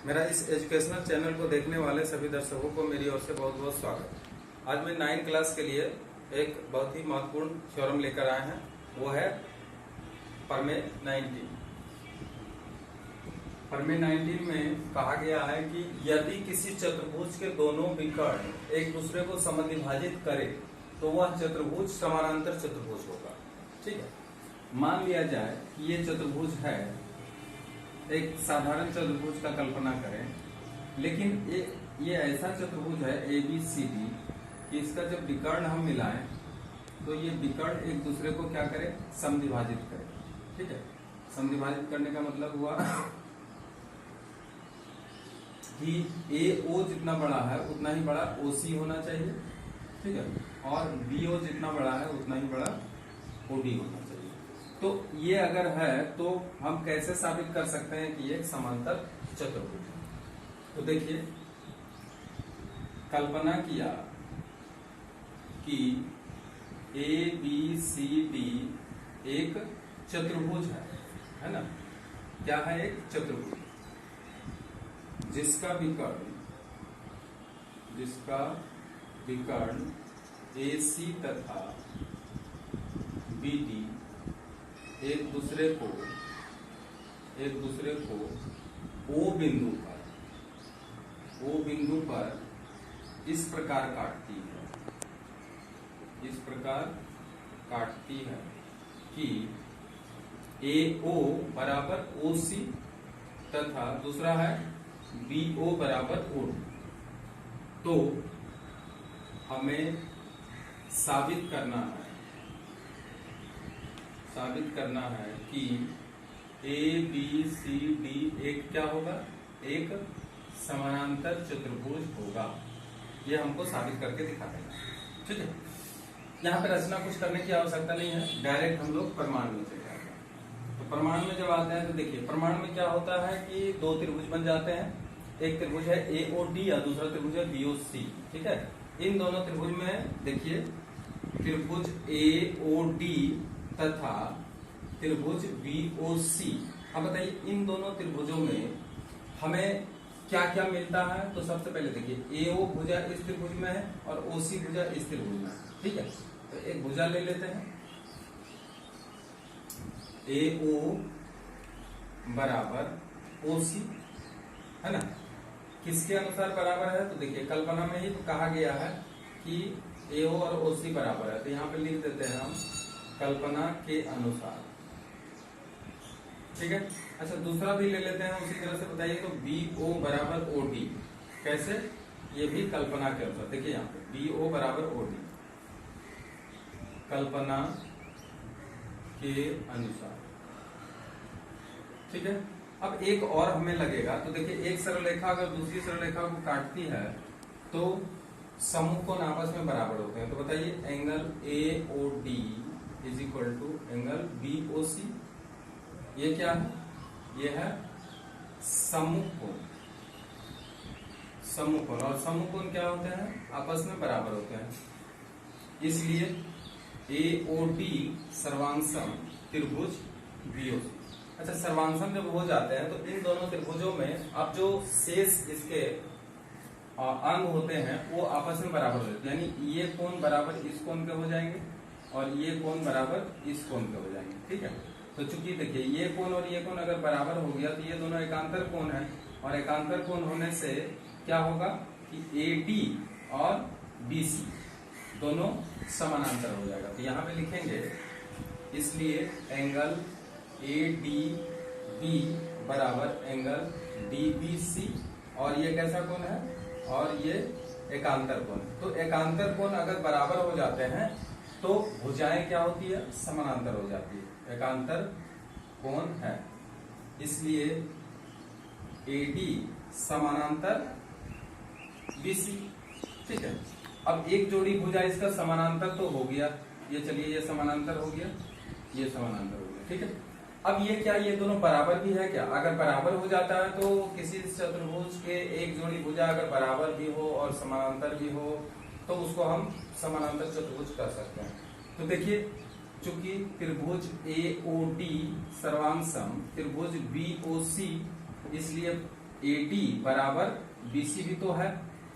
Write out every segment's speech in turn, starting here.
मेरा इस educational channel को देखने वाले सभी दर्शकों को मेरी ओर से बहुत बहुत स्वागत। आज मैं 9 क्लास के लिए एक बहुत ही महत्वपूर्ण थ्योरम लेकर आए हैं, वो है प्रमेय 19। प्रमेय 19 में कहा गया है कि यदि किसी चतुर्भुज के दोनों विकर्ण एक दूसरे को समद्विभाजित करे तो वह चतुर्भुज समानांतर चतुर्भुज होगा। ठीक है, मान लिया जाए कि ये चतुर्भुज है, एक साधारण चतुर्भुज का कल्पना करें, लेकिन ये ऐसा चतुर्भुज है ABCD कि इसका जब विकर्ण हम मिलाएं तो ये विकर्ण एक दूसरे को क्या करें, समद्विभाजित करें। ठीक है, समद्विभाजित करने का मतलब हुआ कि AO जितना बड़ा है उतना ही बड़ा OC होना चाहिए। ठीक है, और BO जितना बड़ा है उतना ही बड़ा OD होना चाहिए। तो ये अगर है तो हम कैसे साबित कर सकते हैं कि ये एक समांतर चतुर्भुज है। तो देखिए, कल्पना किया कि ABCD एक चतुर्भुज है ना। क्या है? एक चतुर्भुज जिसका विकर्ण AC तथा BD एक दूसरे को O बिंदु पर इस प्रकार काटती है कि AO बराबर OC तथा दूसरा है BO बराबर OD। तो हमें साबित करना है कि ABCD एक क्या होगा, एक समानांतर चतुर्भुज होगा। ये हमको साबित करके दिखा देना। ठीक है, यहाँ पे रचना कुछ करने की आवश्यकता नहीं है, डायरेक्ट हम लोग प्रमाण में चले जाते हैं। तो प्रमाण में जब आते हैं तो देखिए, प्रमाण में क्या होता है कि दो त्रिभुज बन जाते हैं। एक त्रिभुज है AOD और दूसरा त्रिभुज है BOC। ठीक है, इन दोनों त्रिभुज में देखिए, त्रिभुज AOD तथा त्रिभुज BOC। अब बताइए, इन दोनों त्रिभुजों में हमें क्या क्या मिलता है। तो सबसे पहले देखिए, AO भुजा इस त्रिभुज में है और OC भुजा इस त्रिभुज में है। ठीक है, तो एक भुजा ले लेते हैं, AO बराबर OC, है ना। किसके अनुसार बराबर है? तो देखिए, कल्पना में ही तो कहा गया है कि AO और OC बराबर है, तो यहाँ पे लिख देते हैं हम कल्पना के अनुसार। ठीक है, अच्छा दूसरा भी ले लेते हैं उसी तरह से। बताइए, तो BO बराबर OD कैसे? ये भी कल्पना के अनुसार। देखिए यहाँ पे BO बराबर OD कल्पना के अनुसार। ठीक है, अब एक और हमें लगेगा। तो देखिए, एक सरल रेखा अगर दूसरी सरल रेखा को काटती है तो समूह कोण आपस में बराबर होते हैं। तो बताइए, angle AOD is equal to angle BOC। ये क्या है? ये है समूह कोण। और समूह कोण क्या होते हैं? आपस में बराबर होते हैं। इसलिए AOD सर्वांगसम त्रिभुज BOC। अच्छा, सर्वांगसम जब हो जाते हैं तो इन दोनों त्रिभुजों में अब जो शेष इसके अंग होते हैं वो आपस में बराबर होते हैं। यानी ये कोण बराबर इस कोण के हो जाएंगे और ये कोण बराबर इस कोण के हो जाएंगे। ठीक है, तो चूंकि देखिए, ये कोण और ये कोण अगर बराबर हो गया तो ये दोनों एकांतर कोण है, और एकांतर कोण होने से क्या होगा कि AD और BC दोनों समानांतर हो जाएगा। तो यहाँ पे लिखेंगे, इसलिए एंगल ADB बराबर एंगल DBC। और ये कैसा कोण है? और ये एकांतर कोण। तो एकांतर कोण अगर बराबर हो जाते हैं तो भुजाएं क्या होती है? समानांतर हो जाती है। एकांतर कोण है, इसलिए AD समानांतर BC। ठीक है, अब एक जोड़ी भुजा इसका समानांतर तो हो गया, ये चलिए ये समानांतर हो गया, ये समानांतर हो गया। ठीक है, अब ये क्या, ये दोनों बराबर भी है क्या? अगर बराबर हो जाता है तो किसी चतुर्भुज के एक जोड़ी भुजा अगर बराबर भी हो और समानांतर भी हो तो उसको हम समानांतर चतुर्भुज कर सकते हैं। तो देखिए, चूंकि त्रिभुज AOD सर्वांग सम त्रिभुज BOC, इसलिए AD बराबर BC भी तो है।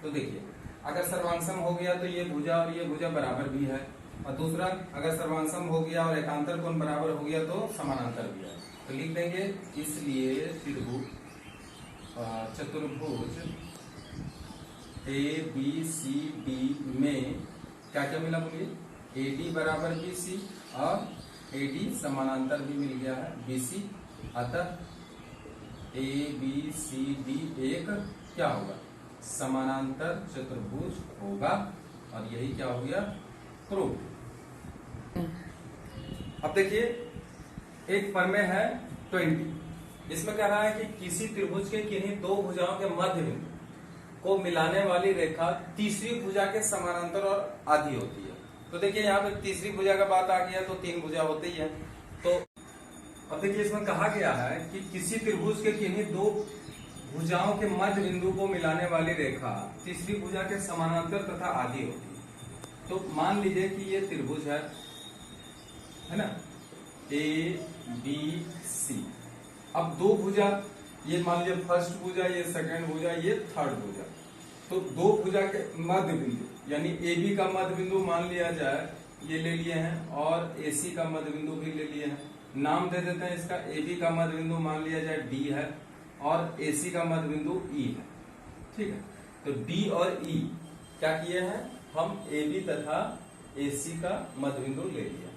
तो देखिए अगर सर्वांगसम हो गया तो ये भुजा और ये भुजा बराबर भी है, और दूसरा अगर सर्वांगसम हो गया और एकांतर कोण बराबर हो गया तो समानांतर भी है। तो लिख देंगे इसलिए चतुर्भुज ABCD में क्या क्या मिला बोलिए, AD बराबर BC और AD समानांतर भी मिल गया है BC, अतः ABCD एक क्या होगा, समानांतर चतुर्भुज होगा, और यही क्या हो गया, प्रूफ। अब देखिए एक प्रमेय है 20, इसमें कह रहा है कि किसी त्रिभुज के किन्हीं दो भुजाओं के मध्य बिंदु को मिलाने वाली रेखा तीसरी भुजा के समानांतर और आधी होती है। तो देखिए यहाँ पे तीसरी भुजा का बात आ गया, तो तीन भुजा होती है। तो अब देखिए इसमें कहा गया है कि किसी त्रिभुज के किन्हीं दो भुजाओं के मध्य बिंदु को मिलाने वाली रेखा तीसरी भुजा के समानांतर तथा आधी होती है। तो मान लीजिए कि ये त्रिभुज है ना, ABC। अब दो भुजा, ये मान लीजिए फर्स्ट भुजा, ये सेकंड भुजा, ये थर्ड भुजा। तो दो भुजा के मध्य बिंदु यानी AB का मध्य बिंदु मान लिया जाए, ये ले लिए हैं, और AC का मध्य बिंदु भी ले लिए हैं। नाम दे देते हैं इसका, AB का मध्य बिंदु मान लिया जाए D है, और AC का मध्य बिंदु E है। ठीक है, तो D और E क्या किए हैं, हम AB तथा AC का मध्य बिंदु ले लिया।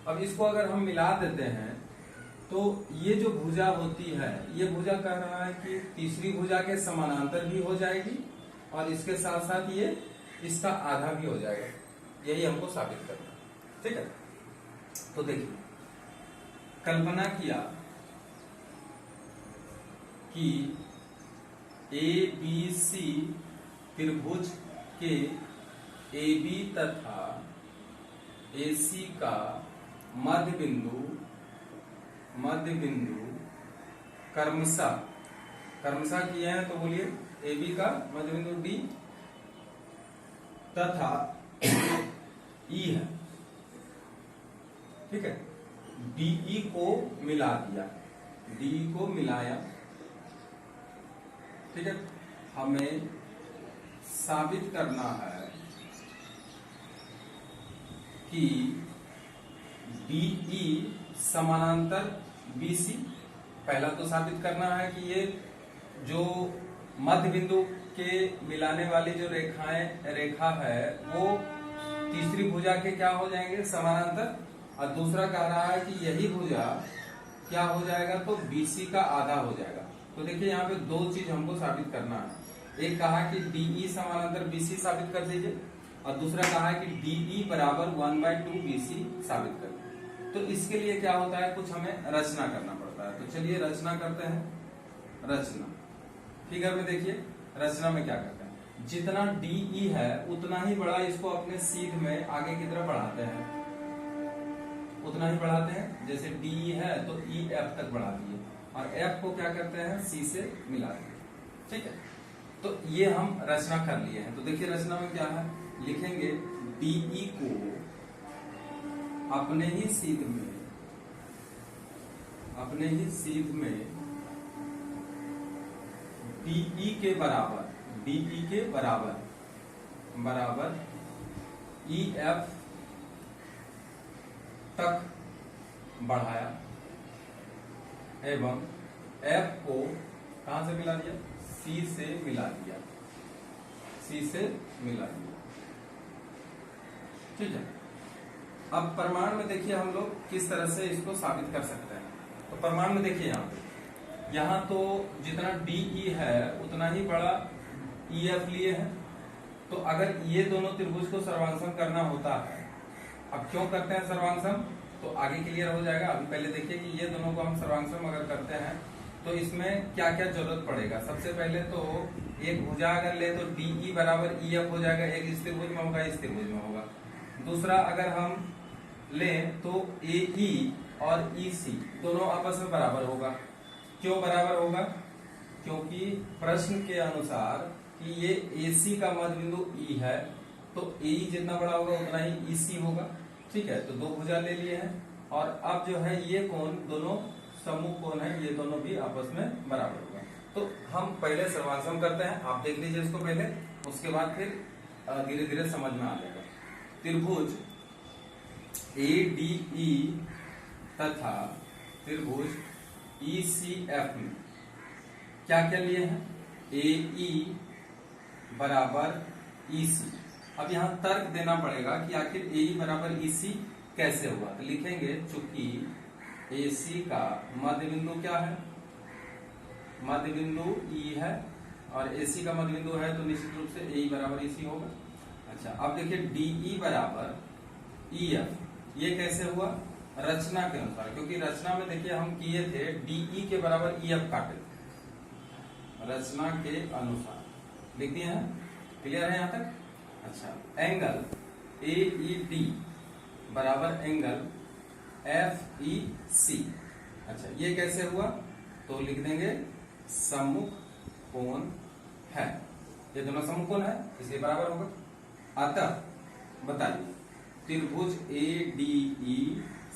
अब इसको अगर हम मिला देते हैं तो ये जो भुजा होती है, ये भुजा कह रहा है कि तीसरी भुजा के समानांतर भी हो जाएगी, और इसके साथ साथ ये इसका आधा भी हो जाएगा। यही हमको साबित करना है। ठीक है, तो देखिए कल्पना किया कि ABC त्रिभुज के AB तथा AC का मध्य बिंदु कर्मशः किए हैं, तो बोलिए AB का मध्य बिंदु D तथा E है। ठीक है, DE को मिला दिया, DE को मिलाया। ठीक है, हमें साबित करना है कि DE समानांतर BC। पहला तो साबित करना है कि ये जो मध्य बिंदु के मिलाने वाली जो रेखा है वो तीसरी भुजा के क्या हो जाएंगे, समानांतर। और दूसरा कह रहा है कि यही भुजा क्या हो जाएगा, तो BC का आधा हो जाएगा। तो देखिए यहाँ पे दो चीज हमको साबित करना है। एक कहा कि DE समानांतर BC साबित कर दीजिए, और दूसरा कहा है कि DE बराबर 1/2 BC साबित कर दीजिए। तो इसके लिए क्या होता है, कुछ हमें रचना करना पड़ता है। तो चलिए रचना करते हैं। रचना फिगर में देखिए, रचना में क्या करते हैं, जितना DE है उतना ही बड़ा इसको अपने सीध में आगे की तरफ बढ़ाते हैं, उतना ही बढ़ाते हैं। जैसे DE है तो EF तक बढ़ा दिए, और F को क्या करते हैं, C से मिला दिए। ठीक है, तो ये हम रचना कर लिए हैं। तो देखिए रचना में क्या है, लिखेंगे DE को अपने ही सीध में DE के बराबर EF तक बढ़ाया, एवं F को कहां से मिला दिया, C से मिला दिया, ठीक है। अब प्रमाण में देखिए हम लोग किस तरह से इसको साबित कर सकते हैं। तो प्रमाण में देखिए यहाँ तो जितना DE है उतना ही बड़ा EF लिए है। तो अगर ये दोनों त्रिभुज को सर्वांगसम करना होता है, अब क्यों करते हैं सर्वांगसम, तो आगे क्लियर हो जाएगा। अभी पहले देखिए कि ये दोनों को हम सर्वांगसम अगर करते हैं तो इसमें क्या क्या जरूरत पड़ेगा। सबसे पहले तो एक भुजा अगर ले तो DE बराबर EF हो जाएगा, एक इस त्रिभुज में होगा, इस त्रिभुज में होगा। दूसरा अगर हम लें तो AE और EC दोनों आपस में बराबर होगा। क्यों बराबर होगा, क्योंकि प्रश्न के अनुसार कि ये AC का मध्य बिंदु E है, तो AE जितना बड़ा होगा उतना ही EC होगा। ठीक है, तो दो भुजा ले लिए हैं, और अब जो है ये कोण दोनों समूह कोण है, ये दोनों भी आपस में बराबर होगा। तो हम पहले सर्वांशम करते हैं, आप देख लीजिए इसको पहले, उसके बाद फिर धीरे धीरे समझ में आ जाएगा। त्रिभुज ADE तथा त्रिभुज ECF में क्या क्या लिए हैं? AE बराबर EC। अब यहां तर्क देना पड़ेगा कि आखिर AE बराबर EC कैसे हुआ। तो लिखेंगे चूंकि AC का मध्य बिंदु क्या है? मध्य बिंदु E है और AC का मध्य बिंदु है, तो निश्चित रूप से AE बराबर EC होगा। अच्छा, अब देखिए DE बराबर EF, ये कैसे हुआ? रचना के अनुसार, क्योंकि रचना में देखिए हम किए थे DE के बराबर EF काटे थे, रचना के अनुसार लिख दिए हैं। क्लियर है यहां तक? अच्छा, एंगल AED बराबर एंगल FEC। अच्छा, ये कैसे हुआ? तो लिख देंगे सम्मुख कोण है, ये दोनों सम्मुख कोण है इसलिए बराबर होगा। अतः बताइए त्रिभुज ADE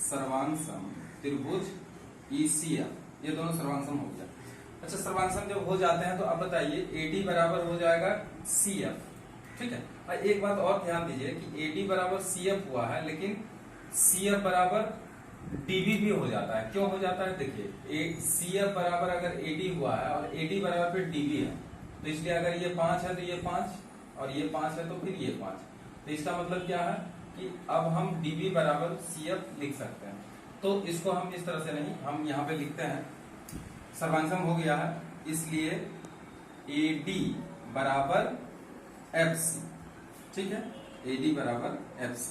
सर्वांगसम त्रिभुज ECF, ये दोनों सर्वांगसम हो गया। अच्छा, सर्वांगसम जब हो जाते हैं तो अब बताइए AD बराबर हो जाएगा CF, ठीक है। और एक बात और ध्यान दीजिए कि AD बराबर CF हुआ है, लेकिन CF बराबर DB भी हो जाता है। क्यों हो जाता है? देखिए CF बराबर अगर AD हुआ है और AD बराबर फिर DB है, तो इसलिए अगर ये 5 है तो ये 5 और ये 5 है तो फिर ये 5, तो इसका मतलब क्या है कि अब हम DB बराबर CF लिख सकते हैं। तो इसको हम इस तरह से नहीं, हम यहाँ पे लिखते हैं, सर्वांगसम हो गया है इसलिए AD बराबर FC, ठीक है, AD बराबर FC।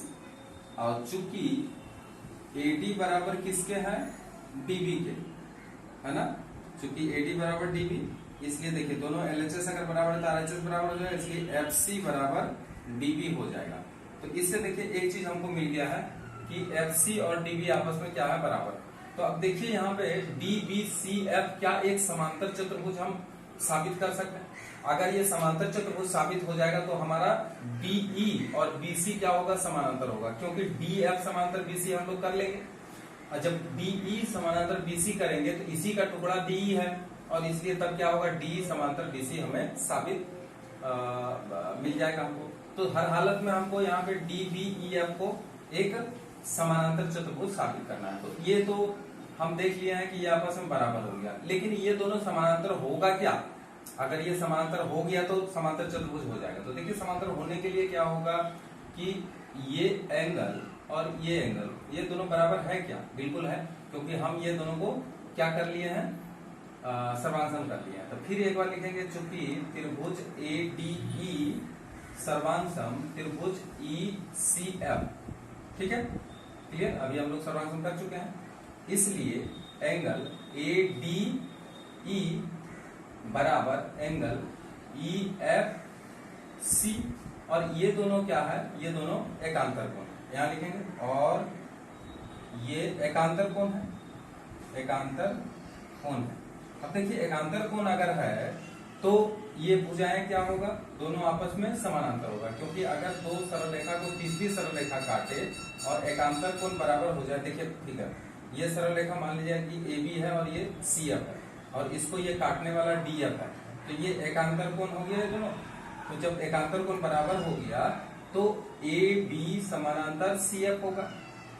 और चूंकि AD बराबर किसके है? DB के, है ना। चूंकि AD बराबर DB, इसलिए देखिए दोनों LHS अगर बराबर है तो RHS बराबर हो जाएगा, इसलिए FC बराबर DB हो जाएगा। तो इससे देखिए एक चीज हमको मिल गया है कि FC और DB आपस में क्या है? बराबर। तो अब देखिए यहाँ पे DBCF क्या एक समांतर चतुर्भुज हम साबित कर सकते हैं? अगर ये समांतर चतुर्भुज साबित हो जाएगा तो हमारा DE और BC क्या होगा? समानांतर होगा, क्योंकि DF समांतर BC हम लोग कर लेंगे। और जब DE समानांतर BC करेंगे तो इसी का टुकड़ा DE है, और इसलिए तब क्या होगा? DE समांतर BC हमें साबित मिल जाएगा हमको। तो हर हालत में हमको यहाँ पे DBEF को एक समानांतर चतुर्भुज साबित करना है। तो ये तो हम देख लिए हैं कि ये आपस में बराबर हो गया, लेकिन ये दोनों समानांतर होगा क्या? अगर ये समांतर हो गया तो समांतर चतुर्भुज हो जाएगा। तो देखिए समांतर होने के लिए क्या होगा कि ये एंगल और ये एंगल, ये दोनों बराबर है क्या? बिल्कुल है, क्योंकि हम ये दोनों को क्या कर लिए हैं? सर्वांगसम कर लिए हैं। तो फिर एक बार लिखेंगे चूंकि त्रिभुज ADE सर्वांगसम त्रिभुज ECF, ठीक है, क्लियर। अभी हम लोग सर्वांगसम कर चुके हैं, इसलिए एंगल ADE बराबर एंगल EFC, और ये दोनों क्या है? ये दोनों एकांतर कोण है, यहां लिखेंगे। और ये एकांतर कोण है, एकांतर कोण है। अब देखिए एकांतर कोण अगर है तो ये भुजाएं क्या होगा? दोनों आपस में समानांतर होगा, क्योंकि अगर दो सरल रेखा को तीसरी सरल रेखा काटे और एकांतर कोण बराबर हो जाए, देखिए ठीक है, ये सरल रेखा मान लीजिए कि AB है और ये CF है, और इसको ये काटने वाला DF है, तो ये एकांतर कोण हो गया दोनों। तो जब एकांतर कोण बराबर हो गया तो AB समानांतर CF होगा,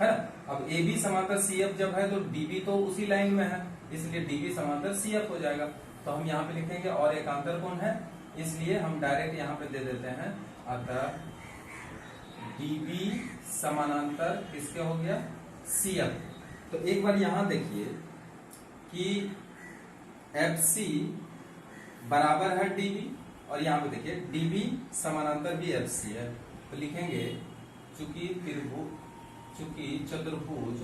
है ना। अब AB समांतर CF जब है तो DB तो उसी लाइन में है, इसलिए DB समांतर CF हो जाएगा। तो हम यहाँ पे लिखेंगे और एकांतर कोण है, इसलिए हम डायरेक्ट यहाँ पे दे देते हैं, अतः DB समानांतर किसके हो गया? CF। तो एक बार यहां देखिए कि FC बराबर है DB, और यहां पे देखिए DB समानांतर भी FC है। तो लिखेंगे चूंकि चतुर्भुज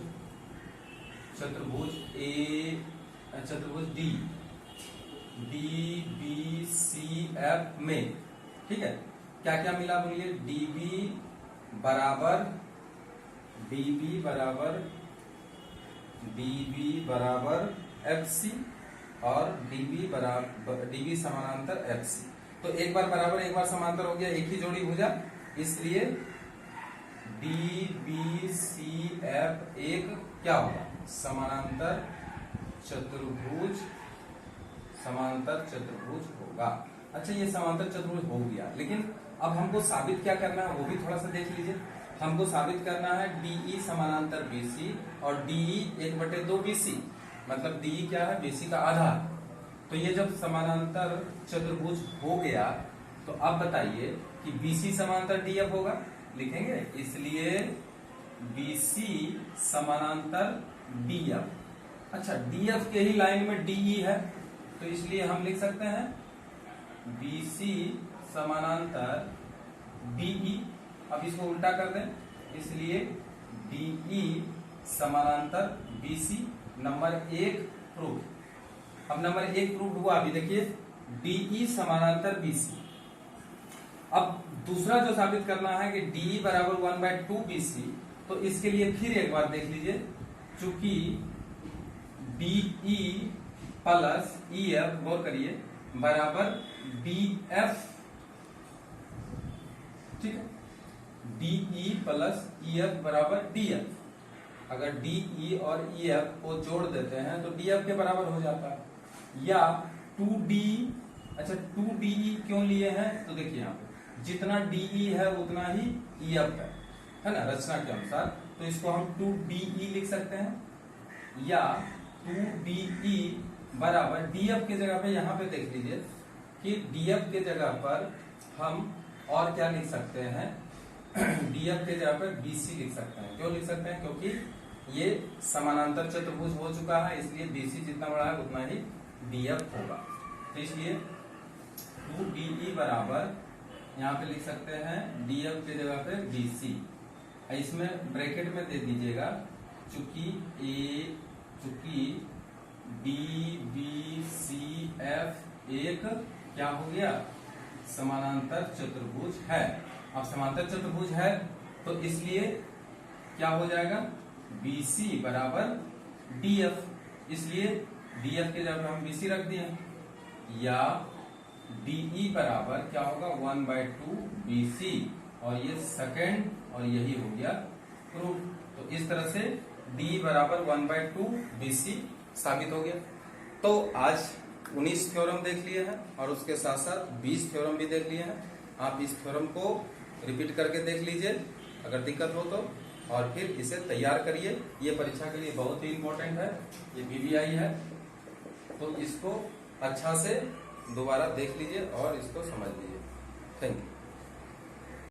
DBCF में, ठीक है, क्या क्या मिला बोलिए? DB बराबर FC और DB समानांतर FC। तो एक बार बराबर एक बार समांतर हो गया, एक ही जोड़ी भुजा, इसलिए DBCF एक क्या होगा? समानांतर चतुर्भुज समांतर चतुर्भुज होगा। अच्छा, ये समांतर चतुर्भुज हो गया, लेकिन अब हमको साबित क्या करना है वो भी थोड़ा सा देख लीजिए। हमको साबित करना है DE समानांतर BC और DE 1/2 BC, मतलब DE क्या है, BC का आधा। तो ये जब समानांतर चतुर्भुज हो गया तो अब बताइए कि BC समानांतर DF होगा, लिखेंगे, इसलिए BC समानांतर DF। अच्छा, DF के ही लाइन में DE है, तो इसलिए हम लिख सकते हैं BC समानांतर DE। अब इसको उल्टा कर दें, इसलिए DE समानांतर BC। Number 1 proof. अब नंबर 1 प्रूफ हुआ। अभी देखिए DE समानांतर BC। अब दूसरा जो साबित करना है कि DE बराबर 1/2 BC, तो इसके लिए फिर एक बार देख लीजिए, चूंकि DE प्लस EF, गौर करिए, बराबर BF, ठीक है, DE प्लस EF बराबर DF। अगर DE और EF को जोड़ देते हैं तो DF के बराबर हो जाता है। या 2DE, अच्छा 2DE क्यों लिए हैं, तो देखिए यहाँ पे जितना DE है उतना ही EF है ना, रचना के अनुसार। तो इसको हम 2DE लिख सकते हैं, या 2DE बराबर DF के जगह पे, यहाँ पे देख लीजिए कि DF के जगह पर हम और क्या लिख सकते हैं, DF के जगह पर BC लिख सकते हैं। क्यों लिख सकते हैं, क्योंकि ये समानांतर चतुर्भुज हो चुका है, इसलिए BC जितना बड़ा है उतना ही DF होगा। तो इसलिए 2DE बराबर यहाँ पे लिख सकते हैं DF के जगह पे BC। इसमें ब्रैकेट में दे दीजिएगा, चूंकि DBCF एक क्या हो गया, समानांतर चतुर्भुज है। अब समांतर चतुर्भुज है तो इसलिए क्या हो जाएगा, BC बराबर DF, इसलिए DF के जगह हम BC रख दिए, या DE बराबर क्या होगा 1/2 BC, और ये सेकंड और यही हो गया प्रूफ। तो इस तरह से DE बराबर 1/2 BC साबित हो गया। तो आज 19 थ्योरम देख लिए हैं और उसके साथ साथ 20 थ्योरम भी देख लिए हैं। आप इस थ्योरम को रिपीट करके देख लीजिए अगर दिक्कत हो तो, और फिर इसे तैयार करिए। ये परीक्षा के लिए बहुत ही इंपॉर्टेंट है, ये BBI है, तो इसको अच्छा से दोबारा देख लीजिए और इसको समझ लीजिए। Thank you.